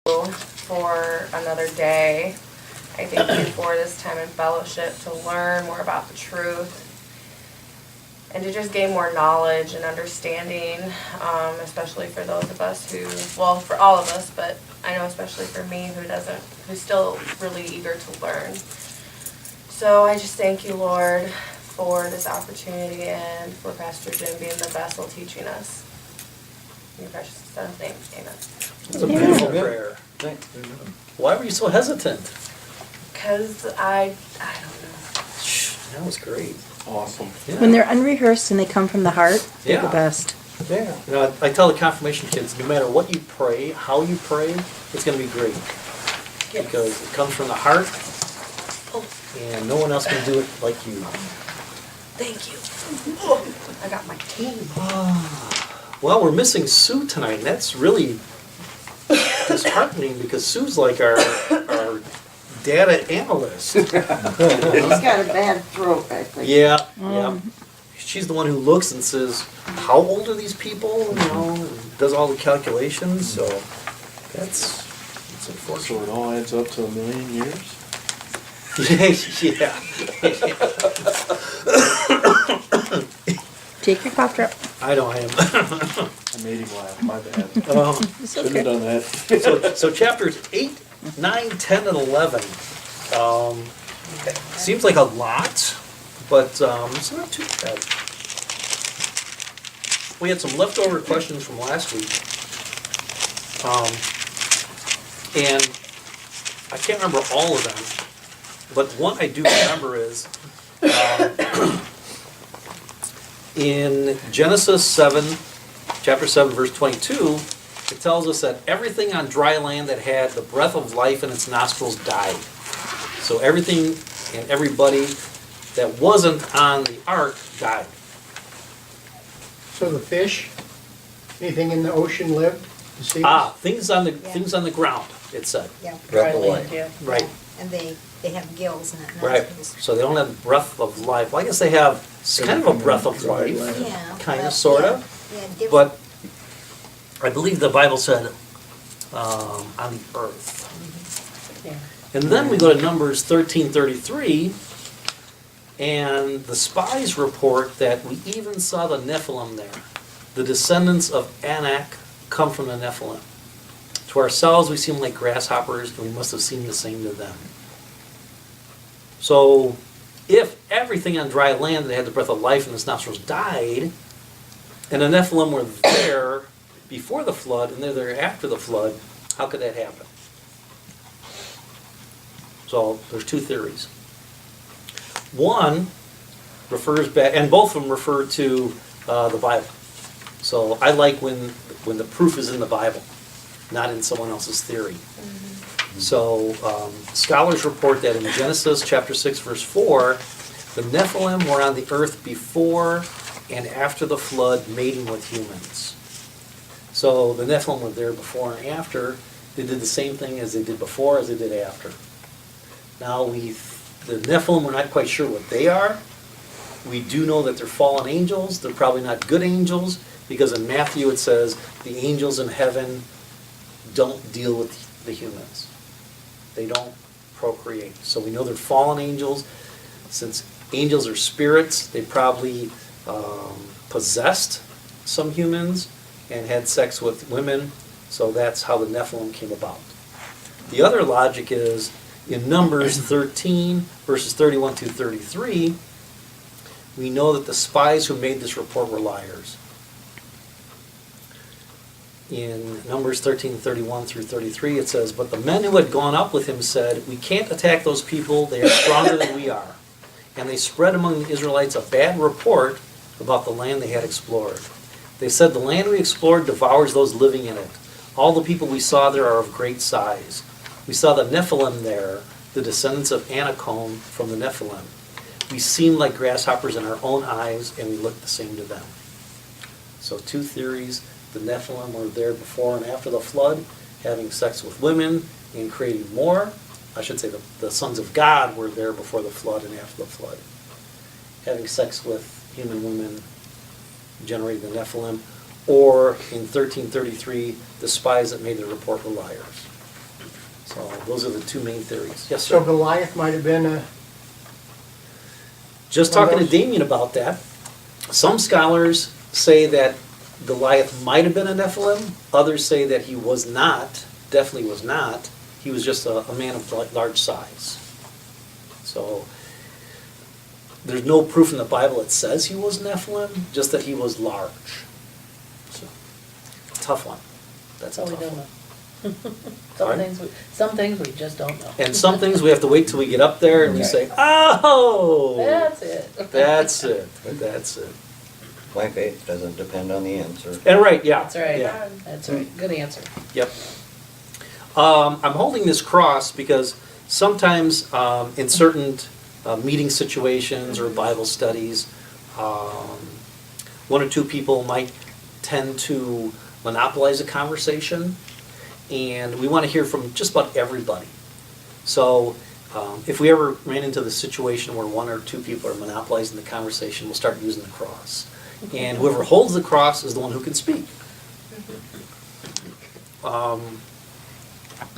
for another day. I thank you for this time in fellowship to learn more about the truth and to just gain more knowledge and understanding, especially for those of us who, well, for all of us, but I know especially for me who's still really eager to learn. So I just thank you, Lord, for this opportunity and for Pastor Jim being the vessel teaching us. In your precious son's name, amen. That's a beautiful prayer. Why were you so hesitant? Because I don't know. That was great. Awesome. Yeah. When they're unrehearsed and they come from the heart, they're Yeah. the best. Yeah. You know, I tell the confirmation kids, no matter what you pray, how you pray, it's going to be great. Yes. Because it comes from the heart, and no one else can do it like you. Thank you. Oh, I got my team. Well, we're missing Sue tonight, and that's really disheartening because Sue's like our data analyst. He's got a bad throat, I think. Yeah, yeah. She's the one who looks and says, how old are these people? You know, and does all the calculations, so that's So unfortunate. it all adds up to 1,000,000 years? Yeah. Take your cough drop. I know I am. I made him laugh, my bad. It's Shouldn't okay. have done that. So chapters 8, 9, 10, and 11. Seems like a lot, but it's not too bad. We had some leftover questions from last week. And I can't remember all of them, but one I do remember is in Genesis 7, chapter 7, verse 22, it tells us that everything on dry land that had the breath of life in its nostrils died. So everything and everybody that wasn't on the ark died. So the fish, anything in the ocean lived? The seas? Things on the ground, it said. Yeah. Breath of life. Yeah. Right, And they have gills and that. right. So they don't have breath of life. Well, I guess they have kind of a breath of life, Yeah. kind well, of, sort of. Yeah, different. But I believe the Bible said on the earth. And then we go to Numbers 13:33, and the spies report that we even saw the Nephilim there. The descendants of Anak come from the Nephilim. To ourselves, we seem like grasshoppers, and we must have seemed the same to them. So, if everything on dry land that had the breath of life in its nostrils died, and the Nephilim were there before the flood, and they're there after the flood, how could that happen? So, there's two theories. One refers back, and both of them refer to the Bible. So I like when the proof is in the Bible, not in someone else's theory. So scholars report that in Genesis chapter 6, verse 4, the Nephilim were on the earth before and after the flood, mating with humans. So the Nephilim were there before and after. They did the same thing as they did before as they did after. Now the Nephilim, we're not quite sure what they are. We do know that they're fallen angels. They're probably not good angels, because in Matthew it says the angels in heaven don't deal with the humans. They don't procreate. So we know they're fallen angels. Since angels are spirits, they probably possessed some humans and had sex with women. So that's how the Nephilim came about. The other logic is in Numbers 13, verses 31 through 33, we know that the spies who made this report were liars. In Numbers 13, 31 through 33, it says, "But the men who had gone up with him said, 'We can't attack those people, they are stronger than we are.' And they spread among the Israelites a bad report about the land they had explored. They said, 'The land we explored devours those living in it. All the people we saw there are of great size. We saw the Nephilim there, the descendants of Anakom from the Nephilim. We seemed like grasshoppers in our own eyes, and we looked the same to them.'" So two theories. The Nephilim were there before and after the flood, having sex with women and creating more. I should say the sons of God were there before the flood and after the flood, having sex with human women, generating the Nephilim. Or in 1333, the spies that made the report were liars. So those are the two main theories. Yes, So sir. Goliath might have been a, Just One of talking to those- Damien about that. Some scholars say that Goliath might have been a Nephilim. Others say that he was not, definitely was not. He was just a man of large size. So there's no proof in the Bible that says he was Nephilim, just that he was large. So, tough one. That's a So we tough don't one. know. Pardon? Some things we just don't know. And some things we have to wait till we get up there and we say, oh! That's it. That's it. That's it. My faith doesn't depend on the answer. And right, yeah. That's right. Yeah. That's right. Good answer. Yep. I'm holding this cross because sometimes in certain meeting situations or Bible studies, one or two people might tend to monopolize a conversation, and we want to hear from just about everybody. So if we ever ran into the situation where one or two people are monopolizing the conversation, we'll start using the cross. And whoever holds the cross is the one who can speak.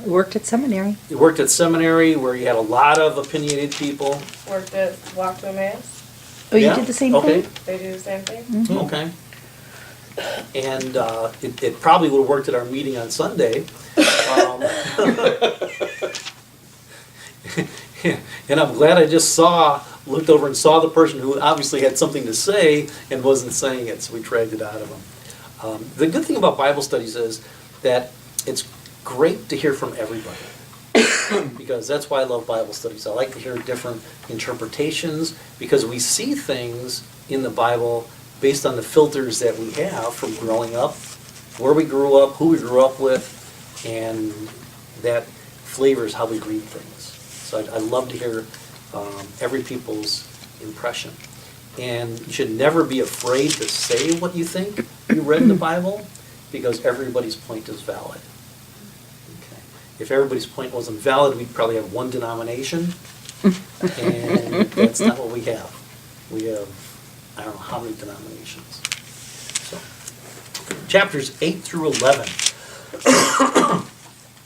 Worked at seminary. You worked at seminary where you had a lot of opinionated people. Worked at Walk to Emmaus. Oh, you Yeah? did the same Okay. thing? They do the same thing. Okay. And it probably would have worked at our meeting on Sunday. And I'm glad I just looked over and saw the person who obviously had something to say and wasn't saying it, so we dragged it out of him. The good thing about Bible studies is that it's great to hear from everybody. Because that's why I love Bible studies. I like to hear different interpretations because we see things in the Bible based on the filters that we have from growing up, where we grew up, who we grew up with, and that flavors how we read things. So I love to hear every people's impression. And you should never be afraid to say what you think you read in the Bible because everybody's point is valid. Okay. If everybody's point wasn't valid, we'd probably have one denomination, and that's not what we have. We have, I don't know how many denominations. So, chapters 8 through 11.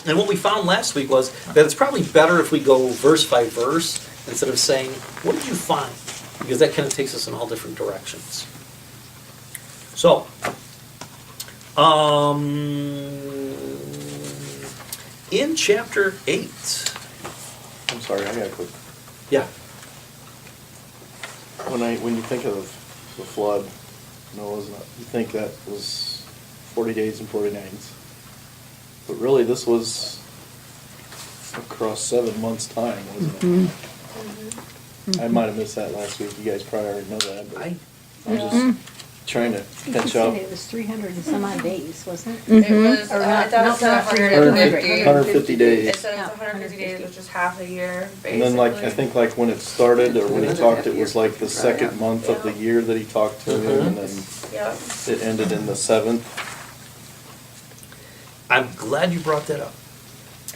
And what we found last week was that it's probably better if we go verse by verse instead of saying, what did you find? Because that kind of takes us in all different directions. So, in chapter 8, I'm sorry, I got a quick. yeah, When you think of the flood, Noah's not, you think that was 40 days and 40 nights. But really, this was across 7 months' time, wasn't it? I might have missed that last week. You guys probably already know that, but I'm just trying to catch up. It was 300 and some odd days, wasn't it? It was, Or I not- thought it said not 150. 150 days. It said it's 150 days, which is half a year, basically. And then like, I think like when it started or when he talked, it was like the second month of the year that he talked to him, and then Yep. it ended in the 7th. I'm glad you brought that up.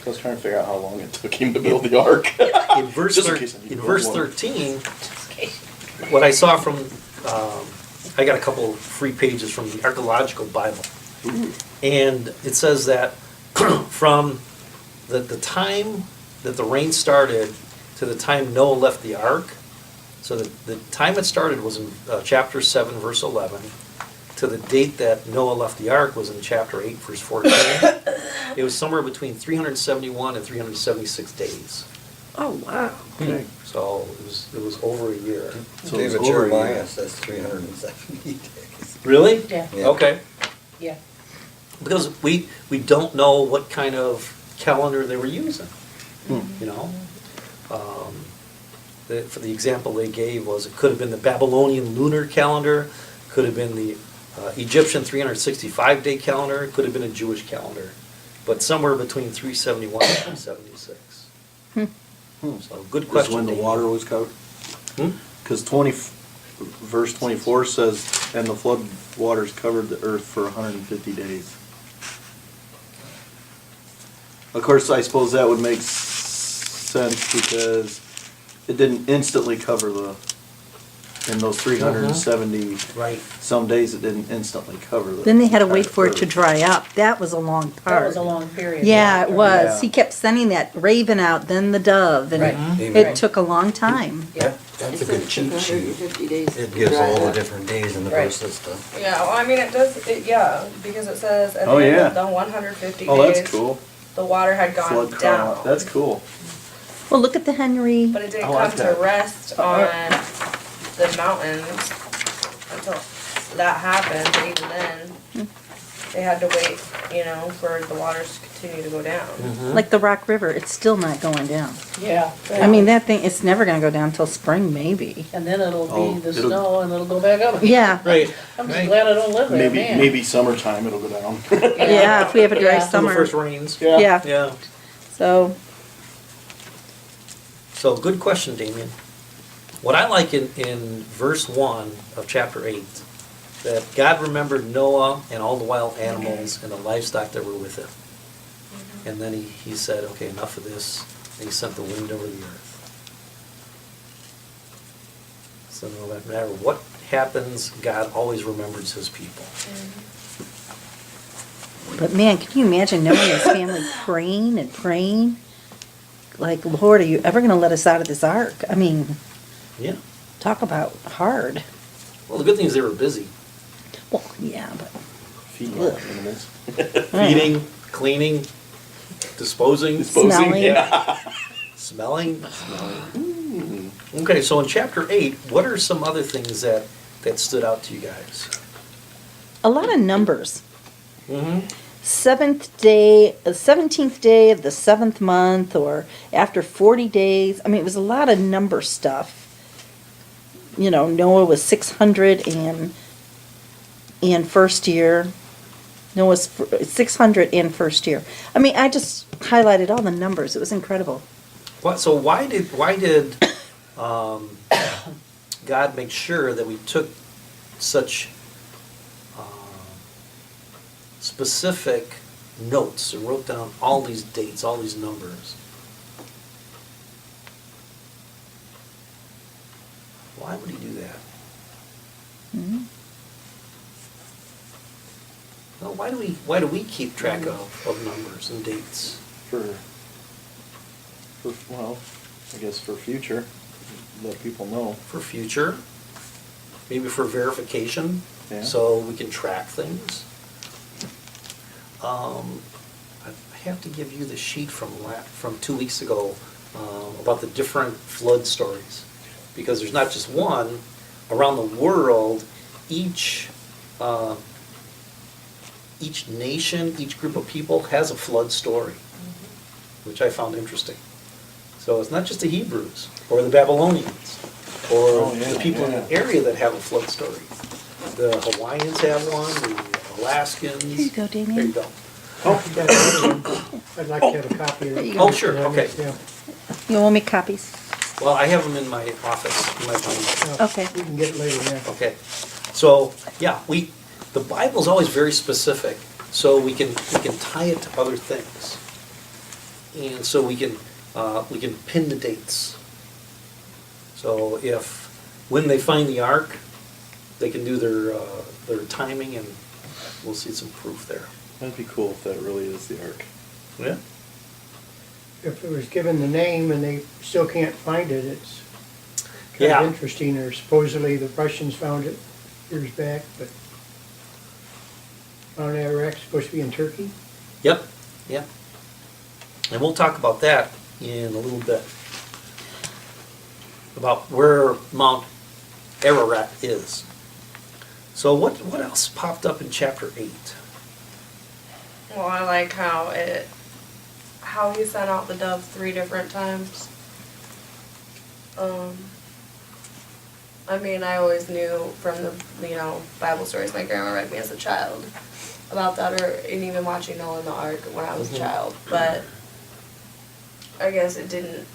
I was trying to figure out how long it took him to build the ark. In verse, Just in case I need to in build verse one. 13, what I saw from, I got a couple of free pages from the Archaeological Bible. And it says that from the time that the rain started to the time Noah left the ark, so the time it started was in chapter 7, verse 11, to the date that Noah left the ark was in chapter 8, verse 14. It was somewhere between 371 and 376 days. Oh, wow. So it was over a year. So it was David over a Jeremiah year. says 370 days. Really? Yeah. Yeah. Okay. Yeah. Because we don't know what kind of calendar they were using, you know? For the example they gave was it could have been the Babylonian lunar calendar, could have been the Egyptian 365-day calendar, it could have been a Jewish calendar, but somewhere between 371 and 376. So good Is question. when the Dave. water was covered? Hmm? Because verse 24 says, and the flood waters covered the earth for 150 days. Of course, I suppose that would make sense because it didn't instantly cover the in those 370 Right. some days, it didn't instantly cover the. Then they had to wait for it to entire dry up. That was a long part. That was a long period. Yeah, it was. Yeah. He kept sending that raven out, then the dove, and Right. Amen. it took a long time. Yeah. That's a It good took cheat sheet. 150 days It to gives dry all the up. different days in the Right. verse and stuff. Yeah, well, I mean, it does, yeah, because it says at the Oh, end yeah. of the 150 Oh, days, that's cool. the water had gone Flood down. count, that's cool. Well, look at the Henry. But it didn't I like come to that. rest on the mountains until that happened, but even then, they had to wait, you know, for the waters to continue to go down. Like the Rock River, it's still not going down. Yeah. I mean, that thing, it's never gonna go down till spring, maybe. And then it'll Oh, be the it'll- snow and it'll go back up. Yeah, Right. I'm just Right. glad I don't live there, Maybe, man. maybe summertime it'll go down. yeah, if we have a dry Yeah. Till the summer. first rains. Yeah, Yeah. so, So, good question, Damien. What I like in verse 1 of chapter 8, that God remembered Noah and all the wild animals and the livestock that were with him. And then he said, okay, enough of this. And he sent the wind over the earth. So no matter what happens, God always remembers his people. but man, can you imagine Noah and his family praying and praying? Like, Lord, are you ever gonna let us out of this ark? I mean, Yeah. talk about hard. Well, the good thing is they were busy. Well, yeah, but, Feeding our animals. Feeding, cleaning, disposing, Smelling. Yeah. smelling. Okay, so in chapter 8, what are some other things that stood out to you guys? a lot of numbers. Mm-hmm. 17th day of the 7th month, or after 40 days. I mean, it was a lot of number stuff. You know, Noah was 600 and first year. Noah's 600 in first year. I mean, I just highlighted all the numbers. It was incredible. What? So why did God make sure that we took such specific notes and wrote down all these dates, all these numbers? Why would he do that? Mhm. Well, why do we keep track of numbers and dates? Well, I guess for future, let people know. For future, maybe for verification, Yeah. so we can track things. I have to give you the sheet from 2 weeks ago about the different flood stories, because there's not just one. Around the world, each nation, each group of people has a flood story, which I found interesting. So it's not just the Hebrews or the Babylonians or Oh, yeah, the people in yeah. the area that have a flood story. The Hawaiians have one, the Alaskans. Here you go, Damien. There you go. Oh, you got another one. I'd like to have a copy of There you that. go. Oh, sure, okay. Yeah. You want me copies? Well, I have them in my office, in my binder. Yeah. Okay. We can get it later, yeah. Okay, so, yeah, the Bible's always very specific, so we can tie it to other things. And so we can pin the dates. So when they find the ark, they can do their timing, and we'll see some proof there. That'd be cool if that really is the ark. Yeah. If it was given the name and they still can't find it, it's kind Yeah. of interesting. Or supposedly the Russians found it years back, but found it in Iraq, supposed to be in Turkey. Yep, yep. And we'll talk about that in a little bit. About where Mount Ararat is. So what else popped up in chapter 8? Well, I like how he sent out the dove 3 different times. I mean, I always knew from the, Bible stories my grandma read me as a child about that, and even watching Noah in the Ark when I was a child. But I guess it didn't,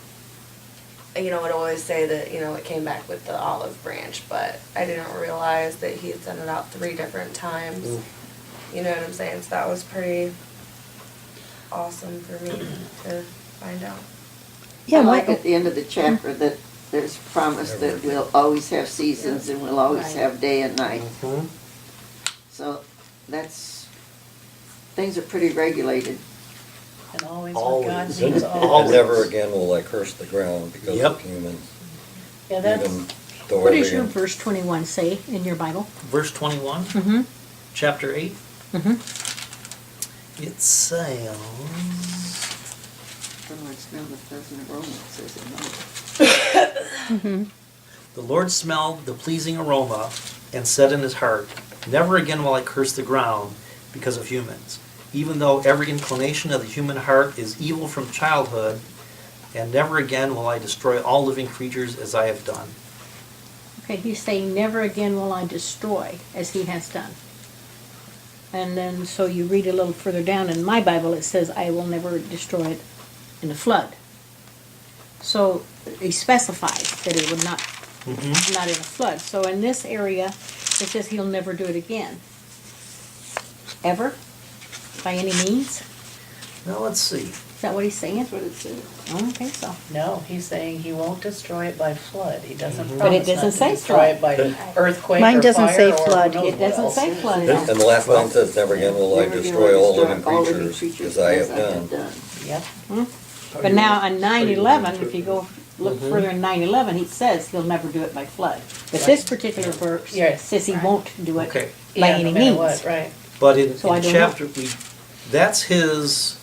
it would always say that, it came back with the olive branch, but I didn't realize that he had sent it out 3 different times. You know what I'm saying? So that was pretty awesome for me to find out. Yeah, I like what, at the end of the chapter that there's promise that we'll always have seasons and we'll always Right. have day and night. Mhm. So things are pretty regulated. And always Always. what God And means And always. never again will I curse the ground because Yep. of humans. Yeah, that's, Even though What does your every- verse 21 say in your Bible? Verse 21, Mm-hmm. chapter 8. Mm-hmm. It says, The Lord smelled the pleasant aroma, it says in Moses. the Lord smelled the pleasing aroma and said in his heart, never again will I curse the ground because of humans, even though every inclination of the human heart is evil from childhood, and never again will I destroy all living creatures as I have done. Okay, he's saying, never again will I destroy as he has done. And then, so you read a little further down in my Bible, it says, I will never destroy it in a flood. So he specifies that it would not in a flood. So in this area, it says he'll never do it again. Ever? By any means? Now let's see. Is that what he's saying? That's what it says. I don't think so. no, he's saying he won't destroy it by flood. He doesn't Mhm. But it promise not doesn't to say destroy it by flood. earthquake Mine or doesn't fire say or who flood. knows It what doesn't else. say flood. And the last line says, never again will I Never again destroy all destroy living all living creatures as I have done. Yep. But now on 9/11, if you go look further in 9/11, he says he'll never do it by flood. But this particular verse Yes. says he won't do it Okay. by Yeah, any no matter means. what, right. But in So I don't know. chapter, that's his,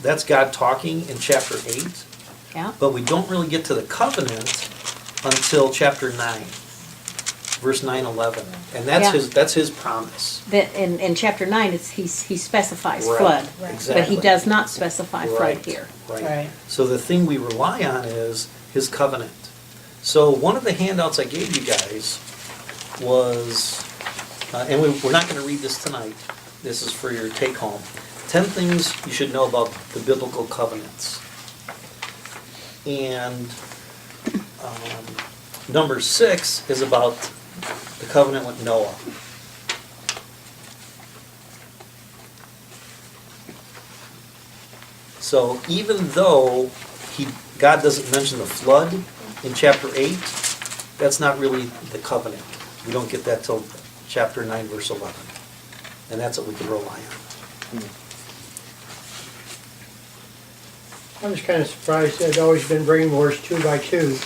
that's God talking in chapter 8. Yeah. But we don't really get to the covenant until chapter 9, verse 9, 11. And Yeah. that's his promise. That in chapter 9, he specifies Right, flood, but exactly. he does not specify flood Right, here. Right. So the thing we rely on is his covenant. So one of the handouts I gave you guys was, and we're not going to read this tonight. This is for your take home. 10 things you should know about the biblical covenants. And number 6 is about the covenant with Noah. So even though God doesn't mention the flood in chapter 8, that's not really the covenant. We don't get that till chapter 9, verse 11. And that's what we can rely on. I was kind of surprised, I'd always been brainwashed 2 by 2.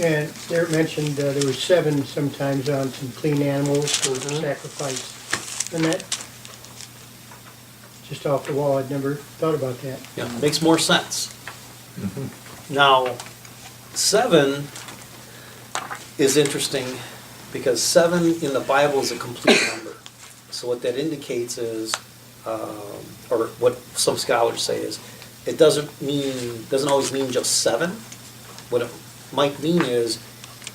And there mentioned there was 7 sometimes on some clean animals for sacrifice. And that, just off the wall, I'd never thought about that. Yeah, makes more sense. Now, 7 is interesting because 7 in the Bible is a complete number. So what that indicates is, or what some scholars say is, it doesn't always mean just 7. What it might mean is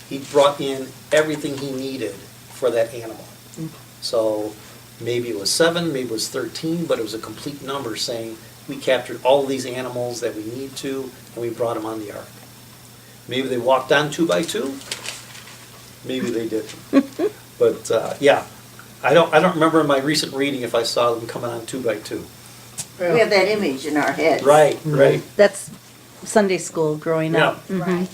he brought in everything he needed for that animal. So maybe it was 7, maybe it was 13, but it was a complete number saying we captured all of these animals that we need to, and we brought them on the ark. Maybe they walked on 2 by 2. Maybe they didn't. But yeah, I don't remember in my recent reading if I saw them coming on 2 by 2. We have that image in our heads. Right. That's Sunday school growing up. Yeah. Mhm.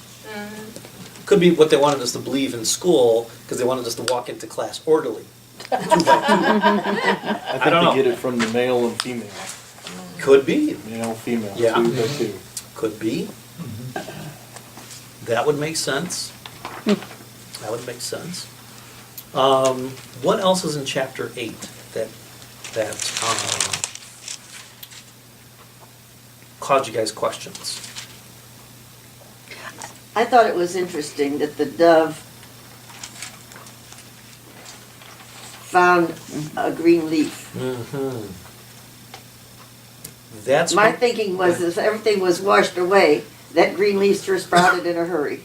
Could be what they wanted us to believe in school because they wanted us to walk into class orderly. 2 by 2. I think don't know. they get it from the male and female. Could be. Male, female, Yeah. 2 by 2. Could be. That would make sense. That would make sense. What else is in chapter 8 that caused you guys questions? I thought it was interesting that the dove found a green leaf. Mm-hmm. That's My what- thinking was if everything was washed away, that green leaf sure sprouted in a hurry.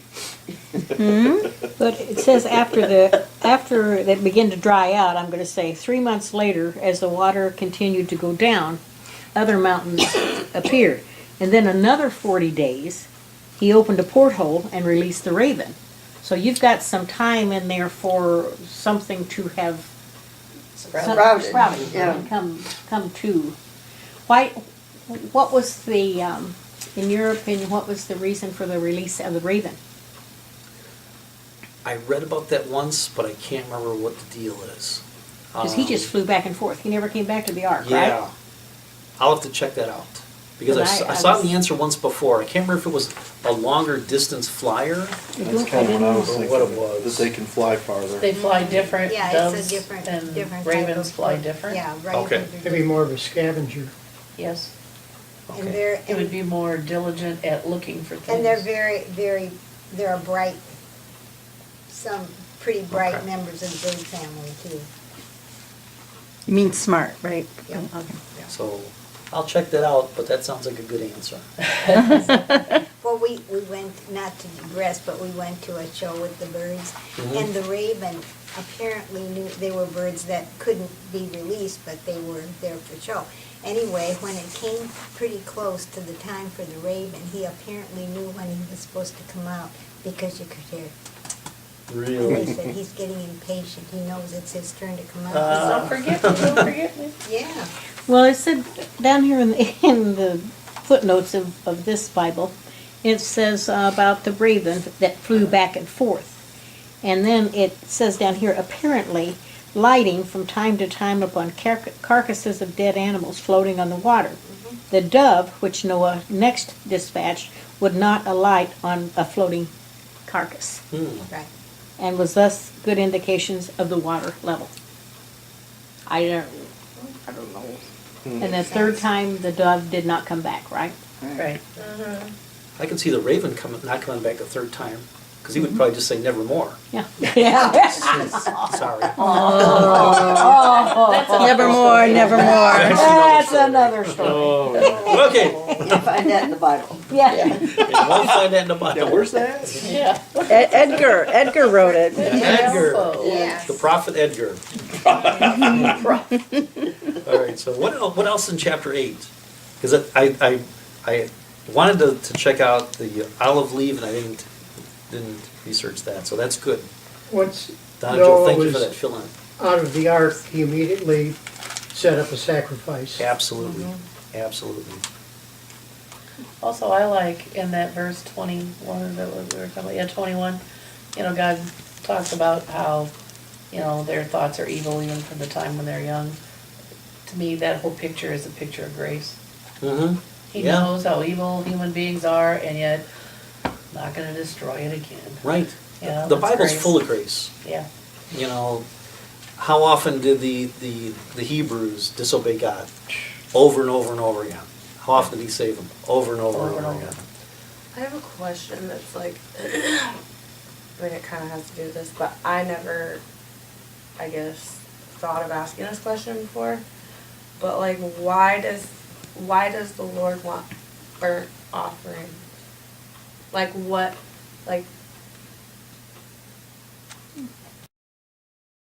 But it says after they begin to dry out, I'm going to say 3 months later, as the water continued to go down, other mountains appeared. And then another 40 days, he opened a porthole and released the raven. So you've got some time in there for something to have Sprouted, yeah. and come to. What was the, in your opinion, what was the reason for the release of the raven? I read about that once, but I can't remember what the deal is. Because he just flew back and forth. He never came back to the ark, right? Yeah. I'll have to check that out. Because I, But I saw was- the answer once before. I can't remember if it was a longer distance flyer. That's kind of what I was Or thinking. what it was. That they can fly farther. They fly different, Yeah, doves it's a different, and different type ravens of fly bird. different? Yeah, Okay. ravens are Maybe more of a scavenger. Yes, And Okay. they're, it would be more diligent at looking for things. and they're very, very, they're a bright, some pretty bright Okay. members of the bird family too. You mean smart, right? Yeah. Okay. So I'll check that out, but that sounds like a good answer. Well, we went, not to digress, but we went to a show with the birds, Mhm. and the raven apparently knew, they were birds that couldn't be released, but they were there for show. Anyway, when it came pretty close to the time for the raven, he apparently knew when he was supposed to come out, because you could hear. And they Really? said, he's getting impatient, he knows it's his turn to come out. Don't forget me, don't forget me. Yeah. Well, it said down here in in the footnotes of this Bible, it says about the raven that flew back and forth. And then it says down here, apparently lighting from time to time upon carcasses of dead animals floating on the water. The dove, which Noah next dispatched, would not alight on a floating carcass, Hmm. Right. and was thus good indications of the water level. I don't know. And the third time, the dove did not come back, right? Right. I can see the raven not coming back a third time, because he would probably just say nevermore. Yeah. Yeah. Sorry. Nevermore, nevermore. That's another story. Okay. You'll find that in the Bible. Yeah. You won't find that in the Bible. Yeah, where's that? Yeah. Edgar wrote it. Edgar. Yes. The prophet Edgar. All right, so what else in chapter 8? Because I wanted to check out the olive leaf, and I didn't research that, so that's good. Once Donna Jo, Noah thank you for was that fill-in. out of the ark, he immediately set up a sacrifice. Absolutely, absolutely. Also, I like in that verse 21, is that what we were talking about? Yeah, 21, you know, God talks about how, you know, their thoughts are evil even from the time when they're young. To me, that whole picture is a picture of grace. Mm-hmm. He Yeah. knows how evil human beings are, and yet not gonna destroy it again. Right. Yeah, The that's Bible's grace. full of grace. Yeah. You know, how often did the Hebrews disobey God? Over and over and over again. How often did he save them? Over and over and Over and over over. again. I have a question that's like, I mean, it kind of has to do with this, but I never, I guess, thought of asking this question before. But like, why does the Lord want burnt offerings? Like what, like,